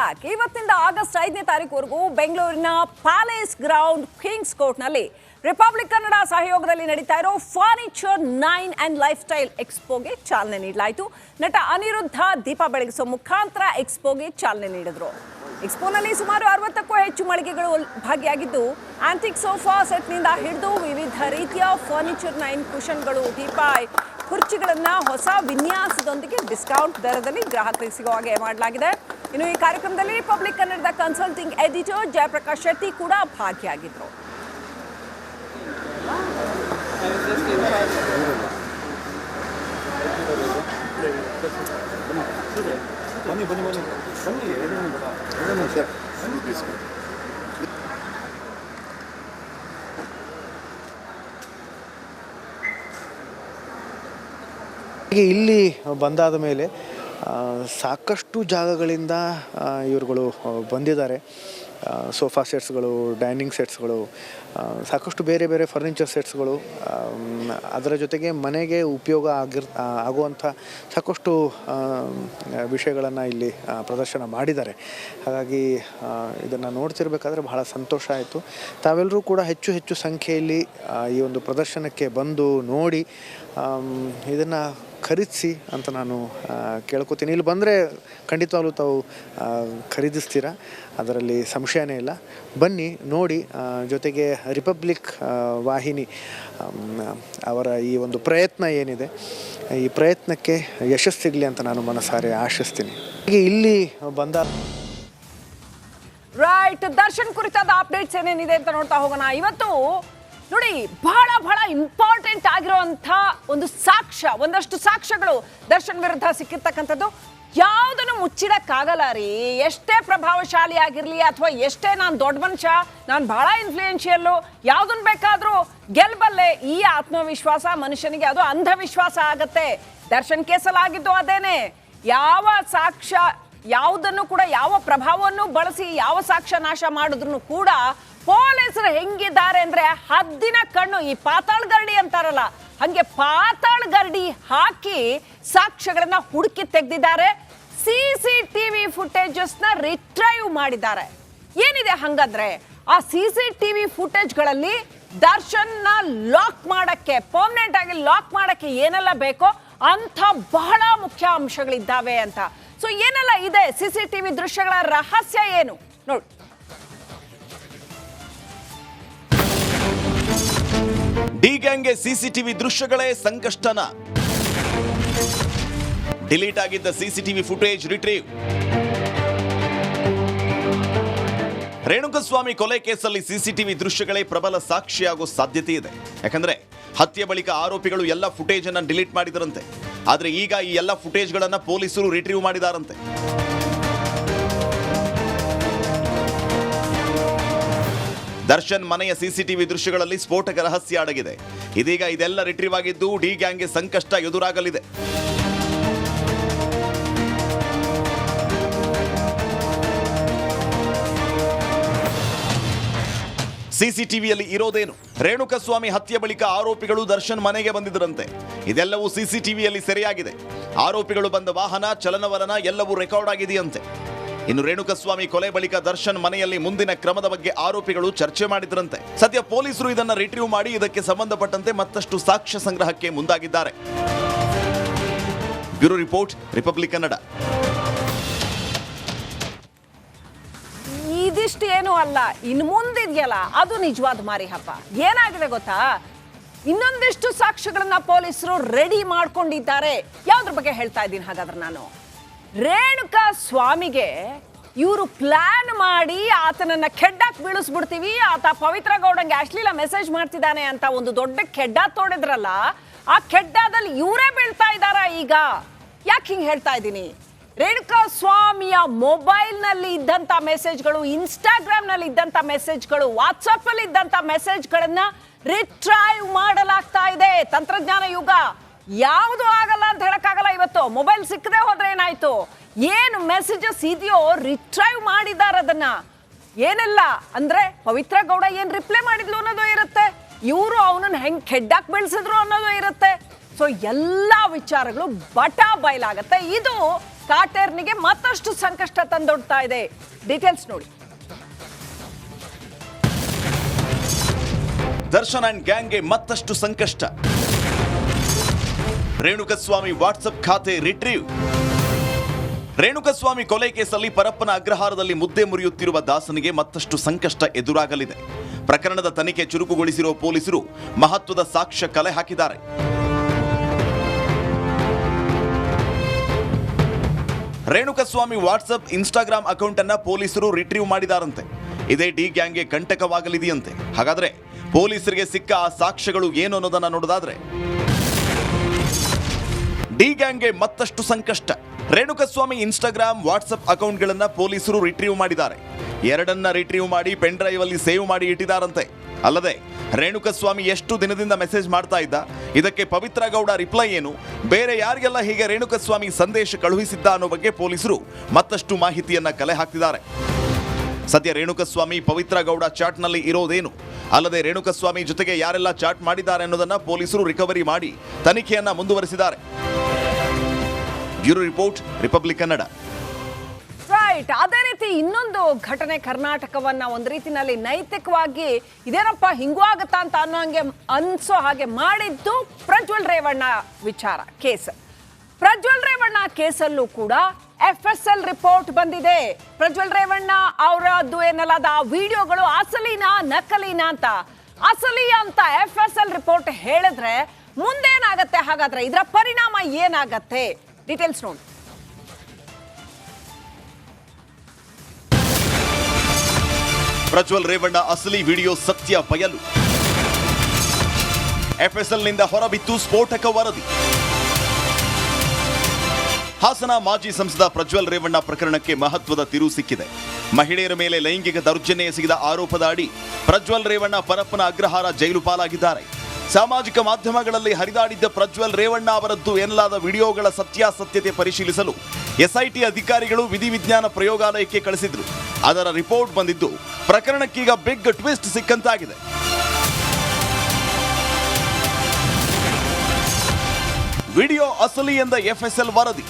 Back. ಇವತ್ತಿನಿಂದ August 5ನೇ ತಾರೀಕುವರೆಗೂ ಬೆಂಗಳೂರಿನ ಪ್ಯಾಲೇಸ್ ಗ್ರೌಂಡ್ ಕಿಂಗ್ಸ್ ಕೋರ್ಟ್ನಲ್ಲಿ ರಿಪಬ್ಲಿಕ್ ಕನ್ನಡ ಸಹಯೋಗದಲ್ಲಿ ನಡೀತಾ ಇರೋ ಫರ್ನಿಚರ್ 9 ಅಂಡ್ ಲೈಫ್ ಸ್ಟೈಲ್ ಎಕ್ಸ್ಪೋಗೆ ಚಾಲನೆ ನೀಡಲಾಯಿತು. ನಟ ಅನಿರುದ್ಧ ದೀಪ ಬೆಳಗಿಸೋ ಮುಖಾಂತರ ಎಕ್ಸ್ಪೋಗೆ ಚಾಲನೆ ನೀಡಿದ್ರು. ಎಕ್ಸ್ಪೋನಲ್ಲಿ ಸುಮಾರು 60ಕ್ಕೂ ಹೆಚ್ಚು ಮಳಿಗೆಗಳು ಭಾಗಿಯಾಗಿದ್ದು, ಆಂಟಿಕ್ ಸೋಫಾ ಸೆಟ್ನಿಂದ ಹಿಡಿದು ವಿವಿಧ ರೀತಿಯ ಫರ್ನಿಚರ್ 9 ಕುಷನ್ಗಳು, ಟೀಪಾಯ್, ಕುರ್ಚಿಗಳನ್ನ ಹೊಸ ವಿನ್ಯಾಸದೊಂದಿಗೆ ಡಿಸ್ಕೌಂಟ್ ದರದಲ್ಲಿ ಗ್ರಾಹಕರಿಗೆ ಸಿಗೋ ಹಾಗೆ ಮಾಡಲಾಗಿದೆ. ಇನ್ನು ಈ ಕಾರ್ಯಕ್ರಮದಲ್ಲಿ ರಿಪಬ್ಲಿಕ್ ಕನ್ನಡದ ಕನ್ಸಲ್ಟಿಂಗ್ ಎಡಿಟರ್ ಜಯಪ್ರಕಾಶ್ ಶೆಟ್ಟಿ ಕೂಡ ಭಾಗಿಯಾಗಿದ್ರು. ಇಲ್ಲಿ ಬಂದಾದ ಮೇಲೆ ಸಾಕಷ್ಟು ಜಾಗಗಳಿಂದ ಇವರುಗಳು ಬಂದಿದ್ದಾರೆ. ಸೋಫಾ ಸೆಟ್ಸ್ಗಳು, ಡೈನಿಂಗ್ ಸೆಟ್ಸ್ಗಳು, ಸಾಕಷ್ಟು ಬೇರೆ ಬೇರೆ ಫರ್ನಿಚರ್ ಸೆಟ್ಸ್ಗಳು, ಅದರ ಜೊತೆಗೆ ಮನೆಗೆ ಉಪಯೋಗ ಆಗುವಂಥ ಸಾಕಷ್ಟು ವಿಷಯಗಳನ್ನು ಇಲ್ಲಿ ಪ್ರದರ್ಶನ ಮಾಡಿದ್ದಾರೆ. ಹಾಗಾಗಿ ಇದನ್ನು ನೋಡ್ತಿರ್ಬೇಕಾದ್ರೆ ಬಹಳ ಸಂತೋಷ ಆಯಿತು. ತಾವೆಲ್ಲರೂ ಕೂಡ ಹೆಚ್ಚು ಹೆಚ್ಚು ಸಂಖ್ಯೆಯಲ್ಲಿ ಈ ಒಂದು ಪ್ರದರ್ಶನಕ್ಕೆ ಬಂದು ನೋಡಿ ಇದನ್ನು ಖರೀದಿಸಿ ಅಂತ ನಾನು ಕೇಳ್ಕೊತೀನಿ. ಇಲ್ಲಿ ಬಂದರೆ ಖಂಡಿತವಾಗ್ಲೂ ತಾವು ಖರೀದಿಸ್ತೀರಾ, ಅದರಲ್ಲಿ ಸಂಶಯನೇ ಇಲ್ಲ. ಬನ್ನಿ ನೋಡಿ. ಜೊತೆಗೆ ರಿಪಬ್ಲಿಕ್ ವಾಹಿನಿ ಅವರ ಈ ಒಂದು ಪ್ರಯತ್ನ ಏನಿದೆ, ಈ ಪ್ರಯತ್ನಕ್ಕೆ ಯಶಸ್ಸಿಗಲಿ ಅಂತ ನಾನು ಮನಸಾರೆ ಆಶಿಸ್ತೀನಿ. ಇಲ್ಲಿ ಬಂದ ರೈಟ್, ದರ್ಶನ್ ಕುರಿತಾದ ಅಪ್ಡೇಟ್ಸ್ ಏನೇನಿದೆ ಅಂತ ನೋಡ್ತಾ ಹೋಗೋಣ. ಇವತ್ತು ನೋಡಿ, ಬಹಳ ಇಂಪಾರ್ಟೆಂಟ್ ಆಗಿರುವಂಥ ಒಂದಷ್ಟು ಸಾಕ್ಷ್ಯಗಳು ದರ್ಶನ್ ವಿರುದ್ಧ ಸಿಕ್ಕಿರ್ತಕ್ಕಂಥದ್ದು. ಯಾವುದನ್ನು ಮುಚ್ಚಿಡಕ್ಕಾಗಲ್ಲ ರೀ. ಎಷ್ಟೇ ಪ್ರಭಾವಶಾಲಿ ಆಗಿರಲಿ ಅಥವಾ ಎಷ್ಟೇ ನಾನು ದೊಡ್ಡ ಮನುಷ್ಯ, ನಾನು ಬಹಳ ಇನ್ಫ್ಲೂಯೆನ್ಷಿಯಲ್ಲು, ಯಾವುದನ್ನು ಬೇಕಾದರೂ ಗೆಲ್ಬಲ್ಲೆ, ಈ ಆತ್ಮವಿಶ್ವಾಸ ಮನುಷ್ಯನಿಗೆ ಅದು ಅಂಧವಿಶ್ವಾಸ ಆಗತ್ತೆ. ದರ್ಶನ್ ಕೇಸಲ್ಲಿ ಆಗಿದ್ದು ಅದೇನೆ. ಯಾವ ಸಾಕ್ಷ್ಯ, ಯಾವುದನ್ನು ಕೂಡ, ಯಾವ ಪ್ರಭಾವವನ್ನು ಬಳಸಿ ಯಾವ ಸಾಕ್ಷ್ಯ ನಾಶ ಮಾಡಿದ್ರು ಕೂಡ ಪೊಲೀಸರು ಹೆಂಗಿದ್ದಾರೆ ಅಂದ್ರೆ ಹದ್ದಿನ ಕಣ್ಣು, ಈ ಪಾತಾಳ ಗರಡಿ ಅಂತಾರಲ್ಲ ಹಂಗೆ ಪಾತಾಳ ಗರಡಿ ಹಾಕಿ ಸಾಕ್ಷ್ಯಗಳನ್ನ ಹುಡುಕಿ ತೆಗೆದಿದ್ದಾರೆ. CCTV ಫುಟೇಜಸ್ನ ರಿಟ್ರೈವ್ ಮಾಡಿದ್ದಾರೆ. ಏನಿದೆ ಹಂಗಂದ್ರೆ, ಆ CCTV ಫುಟೇಜ್ಗಳಲ್ಲಿ ದರ್ಶನ್ನ ಲಾಕ್ ಮಾಡಕ್ಕೆ, ಪರ್ಮನೆಂಟ್ ಆಗಿ ಲಾಕ್ ಮಾಡಕ್ಕೆ ಏನೆಲ್ಲ ಬೇಕೋ ಅಂತ ಬಹಳ ಮುಖ್ಯ ಅಂಶಗಳಿದ್ದಾವೆ ಅಂತ. ಸೊ ಏನೆಲ್ಲ ಇದೆ, CCTV ದೃಶ್ಯಗಳ ರಹಸ್ಯ ಏನು ನೋಡಿ. ಡಿ ಗ್ಯಾಂಗ್ಗೆ CCTV ದೃಶ್ಯಗಳೇ ಸಂಕಷ್ಟನ. ಡಿಲೀಟ್ ಆಗಿದ್ದ CCTV ಫುಟೇಜ್ ರಿಟ್ರೀವ್. ರೇಣುಕಸ್ವಾಮಿ ಕೊಲೆ ಕೇಸಲ್ಲಿ CCTV ದೃಶ್ಯಗಳೇ ಪ್ರಬಲ ಸಾಕ್ಷಿಯಾಗೋ ಸಾಧ್ಯತೆ ಇದೆ. ಯಾಕಂದ್ರೆ ಹತ್ಯೆ ಬಳಿಕ ಆರೋಪಿಗಳು ಎಲ್ಲ ಫುಟೇಜ್ ಅನ್ನ ಡಿಲೀಟ್ ಮಾಡಿದರಂತೆ. ಆದ್ರೆ ಈಗ ಈ ಎಲ್ಲ ಫುಟೇಜ್ಗಳನ್ನ ಪೊಲೀಸರು ರಿಟ್ರೀವ್ ಮಾಡಿದಾರಂತೆ. ದರ್ಶನ್ ಮನೆಯ CCTV ದೃಶ್ಯಗಳಲ್ಲಿ ಸ್ಫೋಟಕ ರಹಸ್ಯ ಅಡಗಿದೆ. ಇದೀಗ ಇದೆಲ್ಲ ರಿಟ್ರೀವ್ ಆಗಿದ್ದು ಡಿ ಗ್ಯಾಂಗ್ಗೆ ಸಂಕಷ್ಟ ಎದುರಾಗಲಿದೆ. CCTVಯಲ್ಲಿ ಇರೋದೇನು? ರೇಣುಕಸ್ವಾಮಿ ಹತ್ಯೆ ಬಳಿಕ ಆರೋಪಿಗಳು ದರ್ಶನ್ ಮನೆಗೆ ಬಂದಿದ್ದರಂತೆ. ಇದೆಲ್ಲವೂ CCTVಯಲ್ಲಿ ಸೆರೆಯಾಗಿದೆ. ಆರೋಪಿಗಳು ಬಂದ ವಾಹನ, ಚಲನವಲನ ಎಲ್ಲವೂ ರೆಕಾರ್ಡ್ ಆಗಿದೆಯಂತೆ. ಇನ್ನು ರೇಣುಕಸ್ವಾಮಿ ಕೊಲೆ ಬಳಿಕ ದರ್ಶನ್ ಮನೆಯಲ್ಲಿ ಮುಂದಿನ ಕ್ರಮದ ಬಗ್ಗೆ ಆರೋಪಿಗಳು ಚರ್ಚೆ ಮಾಡಿದ್ರಂತೆ. ಸದ್ಯ ಪೊಲೀಸರು ಇದನ್ನ ರಿಟ್ರೀವ್ ಮಾಡಿ ಇದಕ್ಕೆ ಸಂಬಂಧಪಟ್ಟಂತೆ ಮತ್ತಷ್ಟು ಸಾಕ್ಷ್ಯ ಸಂಗ್ರಹಕ್ಕೆ ಮುಂದಾಗಿದ್ದಾರೆ. Bureau report, republic Kannada. ಇದಿಷ್ಟು ಏನು ಅಲ್ಲ, ಇನ್ನು ಮುಂದಿದೆಯಲ್ಲ ಅದು ನಿಜವಾದ ಮಾರಿ ಹಬ್ಬ. ಏನಾಗಿದೆ ಗೊತ್ತಾ, ಇನ್ನೊಂದಿಷ್ಟು ಸಾಕ್ಷ್ಯಗಳನ್ನ ಪೊಲೀಸರು ರೆಡಿ ಮಾಡ್ಕೊಂಡಿದ್ದಾರೆ. ಯಾವ್ದ್ರ ಬಗ್ಗೆ ಹೇಳ್ತಾ ಇದ್ದೀನಿ ಹಾಗಾದ್ರೆ ನಾನು, ರೇಣುಕಾ ಸ್ವಾಮಿಗೆ ಇವರು ಪ್ಲಾನ್ ಮಾಡಿ ಆತನನ್ನ ಕೆಡ್ಡಾಕ್ ಬೀಳಿಸ್ಬಿಡ್ತೀವಿ, ಆತ ಪವಿತ್ರ ಗೌಡಂಗೆ ಅಶ್ಲೀಲ ಮೆಸೇಜ್ ಮಾಡ್ತಿದ್ದಾನೆ ಅಂತ ಒಂದು ದೊಡ್ಡ ಕೆಡ್ಡ ತೋಡಿದ್ರಲ್ಲ, ಆ ಕೆಡ್ಡಾದಲ್ಲಿ ಇವರೇ ಬೀಳ್ತಾ ಇದ್ದಾರ ಈಗ. ಯಾಕೆ ಹಿಂಗೆ ಹೇಳ್ತಾ ಇದ್ದೀನಿ, ರೇಣುಕಾ ಸ್ವಾಮಿಯ ಮೊಬೈಲ್ನಲ್ಲಿ ಇದ್ದಂಥ ಮೆಸೇಜ್ಗಳು, ಇನ್ಸ್ಟಾಗ್ರಾಮ್ನಲ್ಲಿ ಇದ್ದಂಥ ಮೆಸೇಜ್ಗಳು, ವಾಟ್ಸಪ್ಪಲ್ಲಿ ಇದ್ದಂಥ ಮೆಸೇಜ್ಗಳನ್ನ ರಿಟ್ರೈವ್ ಮಾಡಲಾಗ್ತಾ ಇದೆ. ತಂತ್ರಜ್ಞಾನ ಯುಗ, ಯಾವುದು ಆಗಲ್ಲ ಅಂತ ಹೇಳಕ್ಕಾಗಲ್ಲ. ಇವತ್ತು ಮೊಬೈಲ್ ಸಿಕ್ಕದೆ ಹೋದ್ರೆ ಏನಾಯ್ತು, ಏನು ಮೆಸೇಜಸ್ ಇದೆಯೋ ರಿಟ್ರೈವ್ ಮಾಡಿದ್ದಾರೆ. ಅದನ್ನ ಏನೆಲ್ಲ ಅಂದ್ರೆ, ಪವಿತ್ರ ಗೌಡ ಏನ್ ರಿಪ್ಲೈ ಮಾಡಿದ್ಲು ಅನ್ನೋದು ಇರುತ್ತೆ, ಇವರು ಅವನನ್ನ ಹೆಂಗ್ ಕೆಡ್ಡಾಕ್ ಬೆಳೆಸಿದ್ರು ಅನ್ನೋದು ಇರುತ್ತೆ. ಸೊ ಎಲ್ಲ ವಿಚಾರಗಳು ಬಟಾ ಬಯಲಾಗತ್ತೆ. ಇದು ಕಾಟೇರ್ನಿಗೆ ಮತ್ತಷ್ಟು ಸಂಕಷ್ಟ ತಂದೊಡ್ತಾ ಇದೆ. ಡೀಟೇಲ್ಸ್ ನೋಡಿ. ದರ್ಶನ್ ಅಂಡ್ ಗ್ಯಾಂಗ್ಗೆ ಮತ್ತಷ್ಟು ಸಂಕಷ್ಟ. ರೇಣುಕಸ್ವಾಮಿ ವಾಟ್ಸಪ್ ಖಾತೆ ರಿಟ್ರೀವ್. ರೇಣುಕಸ್ವಾಮಿ ಕೊಲೆ ಕೇಸಲ್ಲಿ ಪರಪ್ಪನ ಅಗ್ರಹಾರದಲ್ಲಿ ಮುದ್ದೆ ಮುರಿಯುತ್ತಿರುವ ದಾಸನಿಗೆ ಮತ್ತಷ್ಟು ಸಂಕಷ್ಟ ಎದುರಾಗಲಿದೆ. ಪ್ರಕರಣದ ತನಿಖೆ ಚುರುಕುಗೊಳಿಸಿರುವ ಪೊಲೀಸರು ಮಹತ್ವದ ಸಾಕ್ಷ್ಯ ಕಲೆ ಹಾಕಿದ್ದಾರೆ. ರೇಣುಕಸ್ವಾಮಿ ವಾಟ್ಸಪ್ ಇನ್ಸ್ಟಾಗ್ರಾಮ್ ಅಕೌಂಟ್ ಅನ್ನ ಪೊಲೀಸರು ರಿಟ್ರೀವ್ ಮಾಡಿದಾರಂತೆ. ಇದೇ ಡಿ ಗ್ಯಾಂಗ್ಗೆ ಕಂಟಕವಾಗಲಿದೆಯಂತೆ. ಹಾಗಾದ್ರೆ ಪೊಲೀಸರಿಗೆ ಸಿಕ್ಕ ಆ ಸಾಕ್ಷ್ಯಗಳು ಏನು ಅನ್ನೋದನ್ನ ನೋಡೋದಾದ್ರೆ, ಡಿ ಗ್ಯಾಂಗ್ಗೆ ಮತ್ತಷ್ಟು ಸಂಕಷ್ಟ. ರೇಣುಕಸ್ವಾಮಿ ಇನ್ಸ್ಟಾಗ್ರಾಮ್ ವಾಟ್ಸಪ್ ಅಕೌಂಟ್ಗಳನ್ನ ಪೊಲೀಸರು ರಿಟ್ರೀವ್ ಮಾಡಿದ್ದಾರೆ. ಎರಡನ್ನ ರಿಟ್ರೀವ್ ಮಾಡಿ ಪೆನ್ ಡ್ರೈವ್ ಅಲ್ಲಿ ಸೇವ್ ಮಾಡಿ ಇಟ್ಟಿದ್ದಾರಂತೆ. ಅಲ್ಲದೆ ರೇಣುಕಸ್ವಾಮಿ ಎಷ್ಟು ದಿನದಿಂದ ಮೆಸೇಜ್ ಮಾಡ್ತಾ ಇದ್ದ, ಇದಕ್ಕೆ ಪವಿತ್ರ ಗೌಡ ರಿಪ್ಲೈ ಏನು, ಬೇರೆ ಯಾರಿಗೆಲ್ಲ ಹೀಗೆ ರೇಣುಕಸ್ವಾಮಿ ಸಂದೇಶ ಕಳುಹಿಸಿದ್ದ ಅನ್ನೋ ಬಗ್ಗೆ ಪೊಲೀಸರು ಮತ್ತಷ್ಟು ಮಾಹಿತಿಯನ್ನ ಕಲೆ ಹಾಕ್ತಿದ್ದಾರೆ. ಸದ್ಯ ರೇಣುಕಸ್ವಾಮಿ ಪವಿತ್ರ ಗೌಡ ಚಾಟ್ನಲ್ಲಿ ಇರೋದೇನು, ಅಲ್ಲದೆ ರೇಣುಕಸ್ವಾಮಿ ಜೊತೆಗೆ ಯಾರೆಲ್ಲ ಚಾಟ್ ಮಾಡಿದ್ದಾರೆ ಅನ್ನೋದನ್ನ ಪೊಲೀಸರು ರಿಕವರಿ ಮಾಡಿ ತನಿಖೆಯನ್ನ ಮುಂದುವರೆಸಿದ್ದಾರೆ. Bureau report, republic Kannada. Right. ಅದೇ ರೀತಿ ಇನ್ನೊಂದು ಘಟನೆ ಕರ್ನಾಟಕವನ್ನ ಒಂದು ರೀತಿನಲ್ಲಿ ನೈತಿಕವಾಗಿ ಇದೇನಪ್ಪ ಹಿಂಗೂ ಆಗತ್ತಾ ಅಂತ ಅನ್ಸೋ ಹಾಗೆ ಮಾಡಿದ್ದು ಪ್ರಜ್ವಲ್ ರೇವಣ್ಣ ವಿಚಾರ ಕೇಸ್. ಪ್ರಜ್ವಲ್ ರೇವಣ್ಣ ಕೇಸಲ್ಲೂ ಕೂಡ FSL ರಿಪೋರ್ಟ್ ಬಂದಿದೆ. ಪ್ರಜ್ವಲ್ ರೇವಣ್ಣ ಅವರದ್ದು ಏನಲ್ಲದ ಆ ವಿಡಿಯೋಗಳು ಅಸಲಿನಾ ನಕಲಿನಾ ಅಂತ, ಅಸಲಿ ಅಂತ FSL ರಿಪೋರ್ಟ್ ಹೇಳಿದ್ರೆ ಮುಂದೇನಾಗತ್ತೆ, ಹಾಗಾದ್ರೆ ಇದರ ಪರಿಣಾಮ ಏನಾಗತ್ತೆ? ಡೀಟೇಲ್ಸ್ ನೋಡಿ. ಪ್ರಜ್ವಲ್ ರೇವಣ್ಣ ಅಸಲಿ ವಿಡಿಯೋ ಸತ್ಯ ಬಯಲು. FSL ನಿಂದ ಹೊರಬಿತ್ತು ಸ್ಫೋಟಕ ವರದಿ. ಹಾಸನ ಮಾಜಿ ಸಂಸದ ಪ್ರಜ್ವಲ್ ರೇವಣ್ಣ ಪ್ರಕರಣಕ್ಕೆ ಮಹತ್ವದ ತಿರುವು ಸಿಕ್ಕಿದೆ. ಮಹಿಳೆಯರ ಮೇಲೆ ಲೈಂಗಿಕ ದೌರ್ಜನ್ಯ ಎಸಗಿದ ಆರೋಪದ ಅಡಿ ಪ್ರಜ್ವಲ್ ರೇವಣ್ಣ ಪರಪ್ಪನ ಅಗ್ರಹಾರ ಜೈಲು ಪಾಲಾಗಿದ್ದಾರೆ. ಸಾಮಾಜಿಕ ಮಾಧ್ಯಮಗಳಲ್ಲಿ ಹರಿದಾಡಿದ್ದ ಪ್ರಜ್ವಲ್ ರೇವಣ್ಣ ಅವರದ್ದು ಎನ್ನಲಾದ ವಿಡಿಯೋಗಳ ಸತ್ಯಾಸತ್ಯತೆ ಪರಿಶೀಲಿಸಲು SIT ಅಧಿಕಾರಿಗಳು ವಿಧಿವಿಜ್ಞಾನ ಪ್ರಯೋಗಾಲಯಕ್ಕೆ ಕಳಿಸಿದ್ರು. ಅದರ ರಿಪೋರ್ಟ್ ಬಂದಿದ್ದು ಪ್ರಕರಣಕ್ಕೀಗ ಬಿಗ್ ಟ್ವಿಸ್ಟ್ ಸಿಕ್ಕಂತಾಗಿದೆ. ವಿಡಿಯೋ ಅಸಲಿ ಎಂದ FSL ವರದಿ.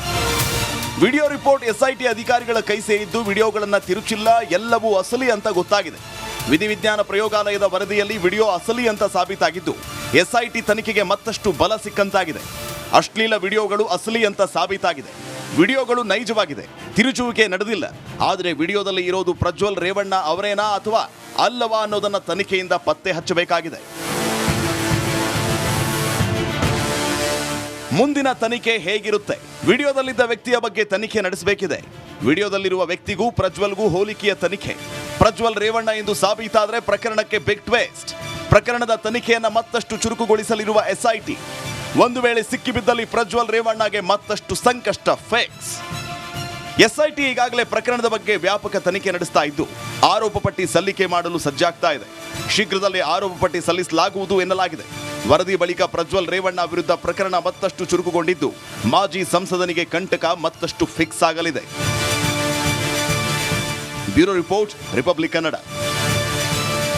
ವಿಡಿಯೋ ರಿಪೋರ್ಟ್ SIT ಅಧಿಕಾರಿಗಳ ಕೈ ಸೇರಿದ್ದು ವಿಡಿಯೋಗಳನ್ನ ತಿರುಚಿಲ್ಲ, ಎಲ್ಲವೂ ಅಸಲಿ ಅಂತ ಗೊತ್ತಾಗಿದೆ. ವಿಧಿವಿಜ್ಞಾನ ಪ್ರಯೋಗಾಲಯದ ವರದಿಯಲ್ಲಿ ವಿಡಿಯೋ ಅಸಲಿ ಅಂತ ಸಾಬೀತಾಗಿದ್ದು SIT ತನಿಖೆಗೆ ಮತ್ತಷ್ಟು ಬಲ ಸಿಕ್ಕಂತಾಗಿದೆ. ಅಶ್ಲೀಲ ವಿಡಿಯೋಗಳು ಅಸಲಿ ಅಂತ ಸಾಬೀತಾಗಿದೆ. ವಿಡಿಯೋಗಳು ನೈಜವಾಗಿದೆ, ತಿರುಚುವಿಕೆ ನಡೆದಿಲ್ಲ. ಆದರೆ ವಿಡಿಯೋದಲ್ಲಿ ಇರೋದು ಪ್ರಜ್ವಲ್ ರೇವಣ್ಣ ಅವರೇನಾ ಅಥವಾ ಅಲ್ಲವಾ ಅನ್ನೋದನ್ನ ತನಿಖೆಯಿಂದ ಪತ್ತೆ ಹಚ್ಚಬೇಕಾಗಿದೆ. ಮುಂದಿನ ತನಿಖೆ ಹೇಗಿರುತ್ತೆ? ವಿಡಿಯೋದಲ್ಲಿದ್ದ ವ್ಯಕ್ತಿಯ ಬಗ್ಗೆ ತನಿಖೆ ನಡೆಸಬೇಕಿದೆ. ವಿಡಿಯೋದಲ್ಲಿರುವ ವ್ಯಕ್ತಿಗೂ ಪ್ರಜ್ವಲ್ಗೂ ಹೋಲಿಕೆಯ ತನಿಖೆ. ಪ್ರಜ್ವಲ್ ರೇವಣ್ಣ ಎಂದು ಸಾಬೀತಾದರೆ ಪ್ರಕರಣಕ್ಕೆ ಬಿಗ್ ಟ್ವಿಸ್ಟ್. ಪ್ರಕರಣದ ತನಿಖೆಯನ್ನ ಮತ್ತಷ್ಟು ಚುರುಕುಗೊಳಿಸಲಿರುವ SIT. ಒಂದು ವೇಳೆ ಸಿಕ್ಕಿಬಿದ್ದಲ್ಲಿ ಪ್ರಜ್ವಲ್ ರೇವಣ್ಣಗೆ ಮತ್ತಷ್ಟು ಸಂಕಷ್ಟ ಫಿಕ್ಸ್. SIT ಈಗಾಗಲೇ ಪ್ರಕರಣದ ಬಗ್ಗೆ ವ್ಯಾಪಕ ತನಿಖೆ ನಡೆಸ್ತಾ ಇದ್ದು ಆರೋಪ ಪಟ್ಟಿ ಸಲ್ಲಿಕೆ ಮಾಡಲು ಸಜ್ಜಾಗ್ತಾ ಇದೆ. ಶೀಘ್ರದಲ್ಲೇ ಆರೋಪ ಪಟ್ಟಿ ಸಲ್ಲಿಸಲಾಗುವುದು ಎನ್ನಲಾಗಿದೆ. ವರದಿ ಬಳಿಕ ಪ್ರಜ್ವಲ್ ರೇವಣ್ಣ ವಿರುದ್ಧ ಪ್ರಕರಣ ಮತ್ತಷ್ಟು ಚುರುಕುಗೊಂಡಿದ್ದು ಮಾಜಿ ಸಂಸದನಿಗೆ ಕಂಟಕ ಮತ್ತಷ್ಟು ಫಿಕ್ಸ್ ಆಗಲಿದೆ. Bureau report, republic Kannada.